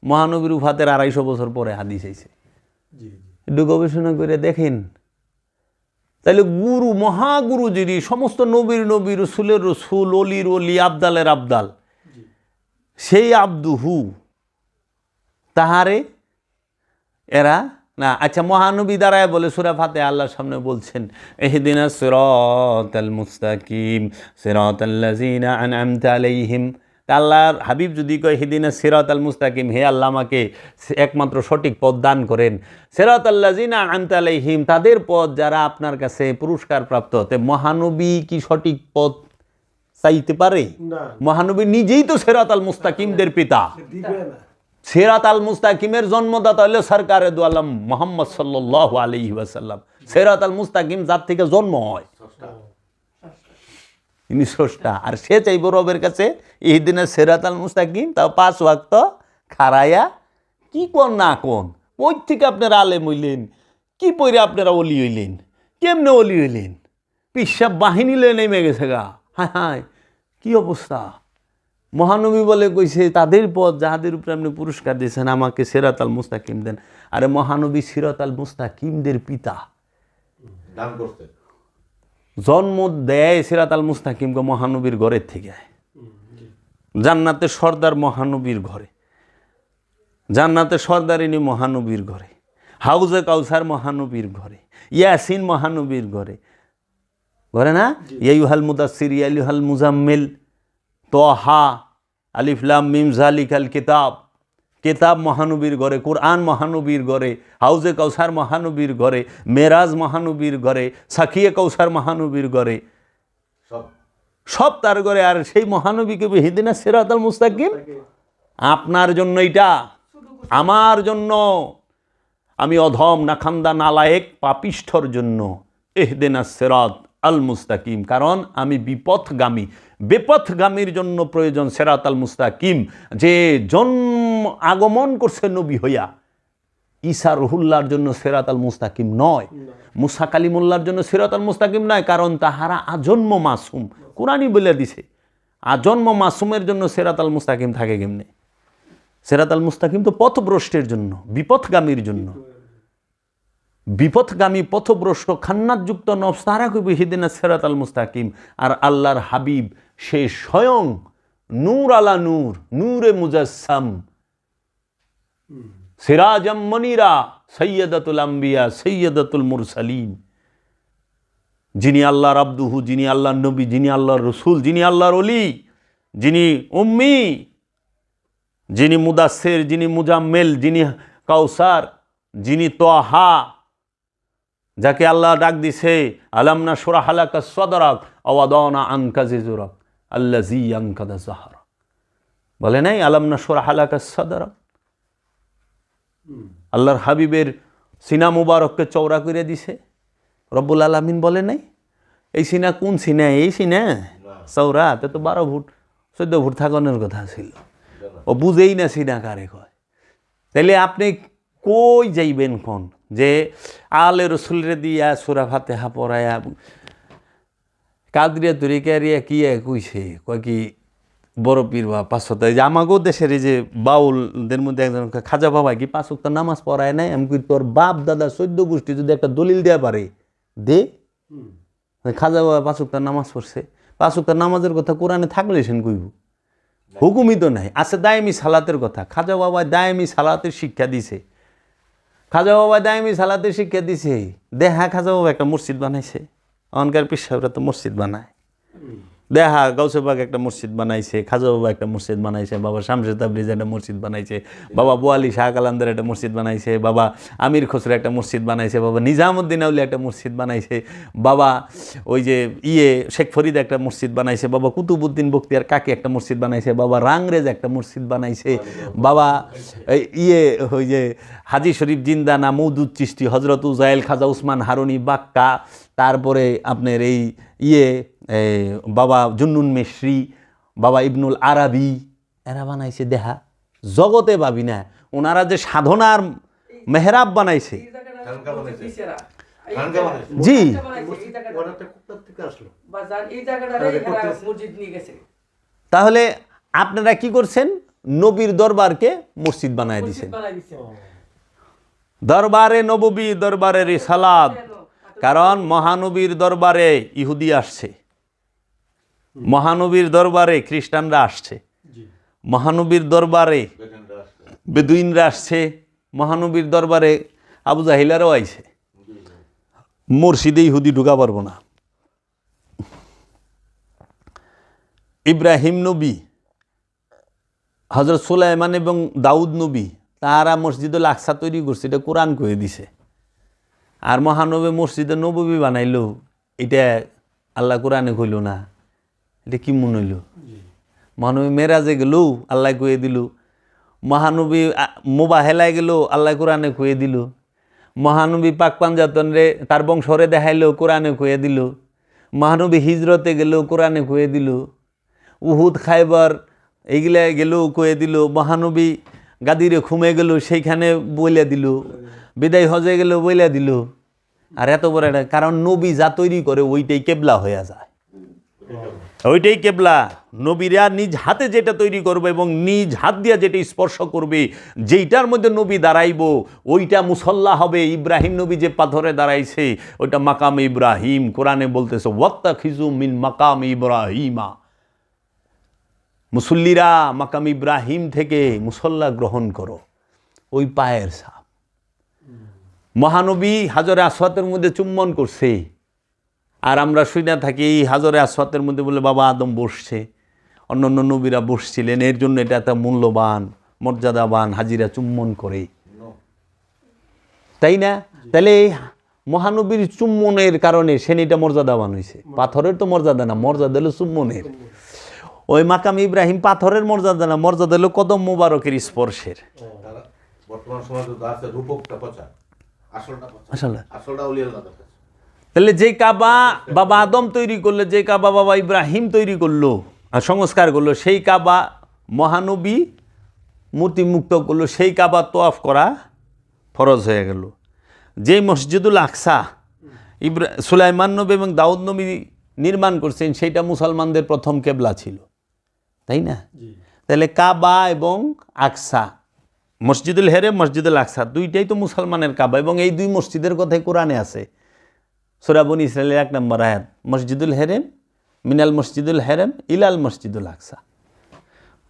মহানবীর উফাতের 250 বছর পরে হাদিস আইছে। একটু গবেষণা করে দেখেন। তাইলে গুরু মহাগুরু যিনি, সমস্ত নবীর নবী, রসুলের রসুল, অলির অলি, আবদালের আবদাল, সেই আব্দুহু তাহারে এরা না। আচ্ছা, মহানবী দাঁড়ায় বলে সূরা ফাতিহা আল্লাহর সামনে বলছেন ইহদিনাস সিরাতাল মুস্তাকিম সিরাতাল্লাযিনা আনআমতা আলাইহিম। আল্লাহর হাবিব যদি কয় ইহদিনাস সিরাতাল মুস্তাকিম, হে আল্লাহ আমাকে একমাত্র সঠিক পথ দান করেন, সিরাতাল্লাযিনা আনআমতা আলাইহিম, তাদের পথ যারা আপনার কাছে পুরস্কার প্রাপ্ত। তে মহানবী কি সঠিক পথ চাইতে পারে? মহানবী নিজেই তো সিরাতাল মুস্তাকিমদের পিতা। সিরাতাল মুস্তাকিমের জন্মদাতা হলো সরকারে দু আলম মুহাম্মদ সাল্লাল্লাহু আলাইহি ওয়াসাল্লাম। সিরাতাল মুস্তাকিম যার থেকে জন্ম হয়, তিনি স্রষ্টা। আর সে চাইব রবের কাছে ইহদিনাস সিরাতাল মুস্তাকিম, তাও 5 ওয়াক্ত খাড়াইয়া কি কোন না কোন। ওই থেকে আপনার আলেম হইলেন, কি পইরে আপনারা অলি হইলেন? কেমনে অলি হইলেন? পিসাব বাহিনী লয়ে নেমে গেছে গা। হায় হায়, কি অবস্থা! মহানবী বলে কইছে তাদের পথ যাহাদের উপরে আপনি পুরস্কার দিয়েছেন, আমাকে সিরাতাল মুস্তাকিম দেন। আরে মহানবী সিরাতাল মুস্তাকিমদের পিতা, দান করতে জন্ম দেয় সিরাতাল মুস্তাকিমকে মহানবীর ঘরের থেকে। জান্নাতের সর্দার মহানবীর ঘরে, জান্নাতের সর্দারিনী মহানবীর ঘরে, হাউজে কাউসার মহানবীর ঘরে, ইয়াসিন মহানবীর ঘরে, ঘরে না? ইয়াইয়ুহাল মুদাসসির ইয়াইয়ুহাল মুজাম্মিল, তোহা, আলিফ লাম মিম যালিকাল কিতাব, কিতাব মহানবীর ঘরে, কোরআন মহানবীর ঘরে, হাউজে কাউসার মহানবীর ঘরে, মেরাজ মহানবীর ঘরে, সাকিয়ে কাউসার মহানবীর ঘরে, সব সব তার ঘরে। আর সেই মহানবীকে হিদিনা সিরাতাল মুস্তাকিম আপনার জন্য, এটা আমার জন্য, আমি অধম নাখান্দা নালায়েক পাপিষ্ঠর জন্য ইহদিনা সিরাত আল মুস্তাকিম। কারণ আমি বিপথগামী, বেপথগামীর জন্য প্রয়োজন সিরাত আল মুস্তাকিম, যে জন্ম আগমন করছে নবী হইয়া। ঈসা রুহুল্লাহর জন্য সিরাত আল মুস্তাকিম নয়, মুসা কালিমুল্লাহর জন্য সিরাত আল মুস্তাকিম নয়, কারণ তাহারা আজন্ম মাসুম। কোরআনই বলে দিছে আজন্ম মাসুমের জন্য সিরাত আল মুস্তাকিম থাকে কেমনে? সিরাত আল মুস্তাকিম তো পথভ্রষ্টের জন্য, বিপথগামীর জন্য। বিপথগামী পথভ্রষ্ট খান্নাতযুক্ত নফস তারা কইবে হিদিনা সিরাত আল মুস্তাকিম। আর আল্লাহর হাবিব সে স্বয়ং নূর আলা নূর, নূরে মুজাসসাম, সিরাজাম মনিরা, সৈয়দাতুল আম্বিয়া, সৈয়দাতুল মুরসালিন, যিনি আল্লাহর আব্দুহু, যিনি আল্লাহর নবী, যিনি আল্লাহর রসুল, যিনি আল্লাহর ওলি, যিনি উম্মি, যিনি মুদাসসির, যিনি মুজাম্মিল, যিনি কাউসার, যিনি তোহা, যাকে আল্লাহ ডাক দিছে আলাম নাশরাহ লাকা সাদরাক ওয়া ওয়াদানা আনকা যিজরাক আল্লাযী আনকাযা যাহরাক। বলে নাই আলাম নাশরাহ লাকা সাদরাক? আল্লাহর হাবিবের সিনা মুবারককে চওড়া করে দিছে রব্বুল আলামিন, বলে নাই? এই সিনা কোন সিনা? এই সিনা চওড়া, তো 12 ফুট 14 ফুট থাকানোর কথা ছিল। ও বুঝেই না সিনা কারে কয়। তাইলে আপনি কই যাইবেন কোন যে আলে রসুলরে দিয়া সূরা ফাতিহা পড়ায়া কাদরিয়া তরিকারিয়া কি কইছে? কয় কি বড় পীর বা 5 ওয়াক্ত, যে আমাকেও দেশের এই যে বাউলদের মধ্যে একজন খাজা বাবা কি 5 ওয়াক্ত নামাজ পড়ায় নাই? আমি কই তোর বাপ দাদা 14 গোষ্ঠী যদি একটা দলিল দেয়া পারে দে। খাজা বাবা 5 ওয়াক্ত নামাজ পড়ছে, 5 ওয়াক্ত নামাজের কথা কোরআনে থাকলে সেন কইব, হুকুমই তো নাই। আছে দায়েমি সালাতের কথা, খাজা বাবা দায়েমি সালাতের শিক্ষা দিছে, খাজা বাবা দায়েমি সালাতের শিক্ষা দিছে। দেখা খাজা বাবা একটা মসজিদ বানাইছে, অনকার পীর সাহেবরা তো মসজিদ বানায়। দেখা গাউসে বাগ একটা মসজিদ বানাইছে, খাজা বাবা একটা মসজিদ বানাইছে, বাবা শামসুর তাবরিজ একটা মসজিদ বানাইছে, বাবা বোয়ালি শাহ কালান্দার একটা মসজিদ বানাইছে, বাবা আমির খসরু একটা মসজিদ বানাইছে, বাবা নিজামুদ্দিন আউলিয়া একটা মসজিদ বানাইছে, বাবা ওই যে শেখ ফরিদ একটা মসজিদ বানাইছে, বাবা কুতুবুদ্দিন বখতিয়ার কাকি একটা মসজিদ বানাইছে, বাবা রাংরেজ একটা মসজিদ বানাইছে, বাবা ওই যে হাজি শরীফ জিন্দানা, মৌদুদ চিশতি, হজরত উজাইল, খাজা উসমান হারুনি বাক্কা, তারপরে আপনার এই বাবা জুন্নুন মিশরি, বাবা ইবনুল আরাবি, এরা বানাইছে। দেখা জগতে ভাবি না ওনারা যে সাধনার মেহরাব বানাইছে। জি, তাহলে আপনারা কি করছেন? নবীর দরবারকে মসজিদ বানায় দিছেন। দরবারে নববী, দরবারে রিসালাত। কারণ মহানবীর দরবারে ইহুদি আসছে, মহানবীর দরবারে খ্রিস্টানরা আসছে, মহানবীর দরবারে বেদুইনরা আসছে, মহানবীর দরবারে আবু জাহিলারও আইছে। মসজিদে ইহুদি ঢুকা পারবো না। ইব্রাহিম নবী, হযরত সুলাইমান এবং দাউদ নবী, তারা মসজিদুল আকসা তৈরি করছে, এটা কোরআন কয়ে দিছে। আর মহানবী মসজিদে নববী বানাইলো, এটা আল্লাহ কোরআনে কইল না। এটা কি মনে হইল? মহানবী মেরাজে গেল, আল্লাহ কয়ে দিল। মহানবী মোবাহেলায় গেল, আল্লাহ কোরআনে কয়ে দিল। মহানবী পাক পাঞ্জাতন রে তার বংশরে দেখাইলো, কোরআনে কয়ে দিল। মহানবী হিজরতে গেল, কোরআনে কয়ে দিল। উহুদ খাইবার এইগুলা গেলেও কয়ে দিল। মহানবী গাদিরে ঘুমে গেল সেইখানে বইলে দিল, বিদায় হজে গেল বইলে দিল। আর এত বড় একটা, কারণ নবী যা তৈরি করে ওইটাই কেবলা হয়ে যায়, ওইটাই কেবলা। নবীরা নিজ হাতে যেটা তৈরি করবে এবং নিজ হাত দিয়া যেটা স্পর্শ করবে, যেইটার মধ্যে নবী দাঁড়াইব ওইটা মুসল্লা হবে। ইব্রাহিম নবী যে পাথরে দাঁড়াইছে ওইটা মাকাম ইব্রাহিম, কোরআনে বলতেছে ওয়াত্তাখিযু মিন মাকাম ইব্রাহিমা। মুসল্লিরা মাকাম ইব্রাহিম থেকে মুসল্লা গ্রহণ করো, ওই পায়ের ছাপ। মহানবী হাজরে আসওয়াতের মধ্যে চুম্বন করছে, আর আমরা শুনে থাকি এই হাজরে আসওয়াতের মধ্যে বলে বাবা আদম বসছে, অন্যান্য নবীরা বসছিলেন, এর জন্য এটা একটা মূল্যবান মর্যাদাবান, হাজিরা চুম্বন করে, তাই না? তাহলে মহানবীর চুম্বনের কারণে সেনিটা মর্যাদাবান হয়েছে। পাথরের তো মর্যাদা না, মর্যাদা হলো চুম্বনের। ওই মাকাম ইব্রাহিম পাথরের মর্যাদা না, মর্যাদা হলো কদম মুবারকের স্পর্শের। তারা বর্তমান সমাজে তো আছে রূপকটা পচা, আসলটা পচা, আসলে আসলটা ওলিয়াল না কাছে। তাহলে যে কাবা বাবা আদম তৈরি করলো, যে কাবা বাবা ইব্রাহিম তৈরি করলো আর সংস্কার করলো, সেই কাবা মহানবী মূর্তি মুক্ত করলো, সেই কাবা তোয়াফ করা ফরজ হয়ে গেল। যে মসজিদুল আকসা সুলাইমান নবী এবং দাউদ নবী নির্মাণ করছেন, সেইটা মুসলমানদের প্রথম কেবলা ছিল, তাই না? তাহলে কাবা এবং আকসা, মসজিদুল হেরেম মসজিদুল আকসা দুইটাই তো মুসলমানের কাবা, এবং এই দুই মসজিদের কথাই কোরআনে আছে। সূরা বনী ইসরাঈলের 1 নম্বর আয়াত, মসজিদুল হেরেম মিনাল মসজিদুল হেরেম ইলাল মসজিদুল আকসা।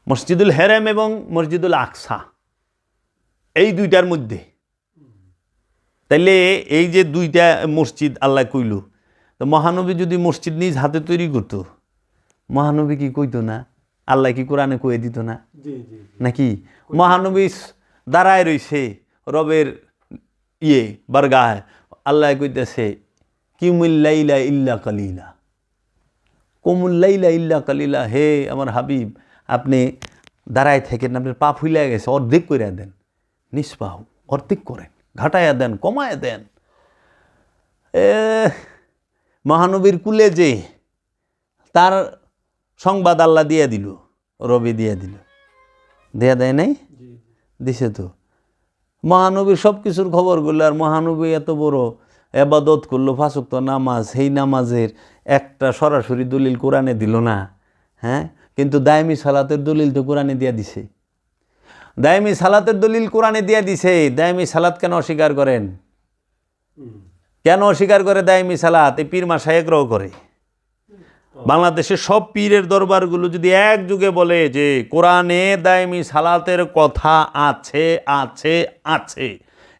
মসজিদুল হেরেম এবং মসজিদুল আকসা এই দুইটার মধ্যে। তাইলে এই যে দুইটা মসজিদ আল্লাহ কইল, তো মহানবী যদি মসজিদ নিজ হাতে তৈরি করতো, মহানবী কি কইতো না? আল্লাহ কি কোরআনে কয়ে দিত না? নাকি মহানবী দাঁড়ায় রইছে রবের বারগায়, আল্লাহ কইতেছে কিমুল্লাইলা ইল্লা কালিলা, কুমুল্লাইলা ইল্লা কালিলা, হে আমার হাবিব আপনি দাঁড়ায় থাকেন, আপনার পা ফুইলা গেছে, অর্ধেক করে দেন, নিষ্পাহ অর্ধেক করেন, ঘাটাইয়া দেন, কমায়া দেন। মহানবীর কুলে যে তার সংবাদ আল্লাহ দিয়ে দিল, রবি দিয়ে দিল, দেয়া দেয় নাই? দিছে তো। মহানবীর সব কিছুর খবরগুলো, আর মহানবী এত বড় এবাদত করলো, 5 ওয়াক্ত নামাজ, সেই নামাজের একটা সরাসরি দলিল কোরআনে দিল না, হ্যাঁ? কিন্তু দায়মি সালাতের দলিল তো কোরআনে দিয়া দিছে। দায়মি সালাতের দলিল কোরআনে দিয়া দিছে। দায়মি সালাত কেন অস্বীকার করেন? কেন অস্বীকার করে দায়মি সালাত? এই পীর মাশায়েখরাও করে। বাংলাদেশের সব পীরের দরবারগুলো যদি এক যুগে বলে যে কোরআনে দায়মি সালাতের কথা আছে আছে আছে,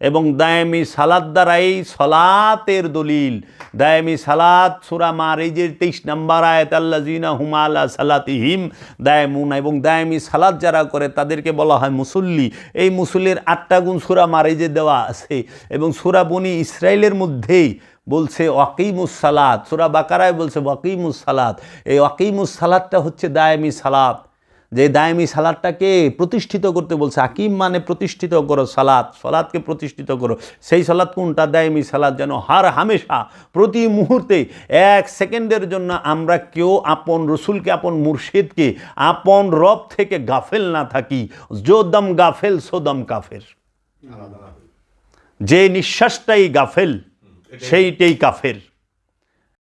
এবং দায়মি সালাত দ্বারাই সলাতের দলিল, দায়মি সালাত সূরা মারিজের 23 নম্বর আয়াত আল্লাযিনা হুম আলা সালাতিহিম দায়মুন, এবং দায়মি সালাত যারা করে তাদেরকে বলা হয় মুসল্লি। এই মুসল্লির 8টা গুণ সূরা মারিজে দেওয়া আছে, এবং সূরা বনী ইসরাঈলের মধ্যেই বলছে ওয়াকিমুস সালাত, সূরা বাকারায় বলছে ওয়াকিমুস সালাত। এই ওয়াকিমুস সালাতটা হচ্ছে দায়মি সালাত, যে দায়মি সালাতটাকে প্রতিষ্ঠিত করতে বলছে। আকিম মানে প্রতিষ্ঠিত করো, সালাত, সালাতকে প্রতিষ্ঠিত করো। সেই সালাত কোনটা? দায়মি সালাত। যেন হার হামেশা প্রতি মুহূর্তে 1 সেকেন্ডের জন্য আমরা কেউ আপন রসুলকে, আপন মুর্শিদকে, আপন রব থেকে গাফেল না থাকি। যো দম গাফেল সো দম কাফের, যে নিঃশ্বাসটাই গাফেল সেইটাই কাফের।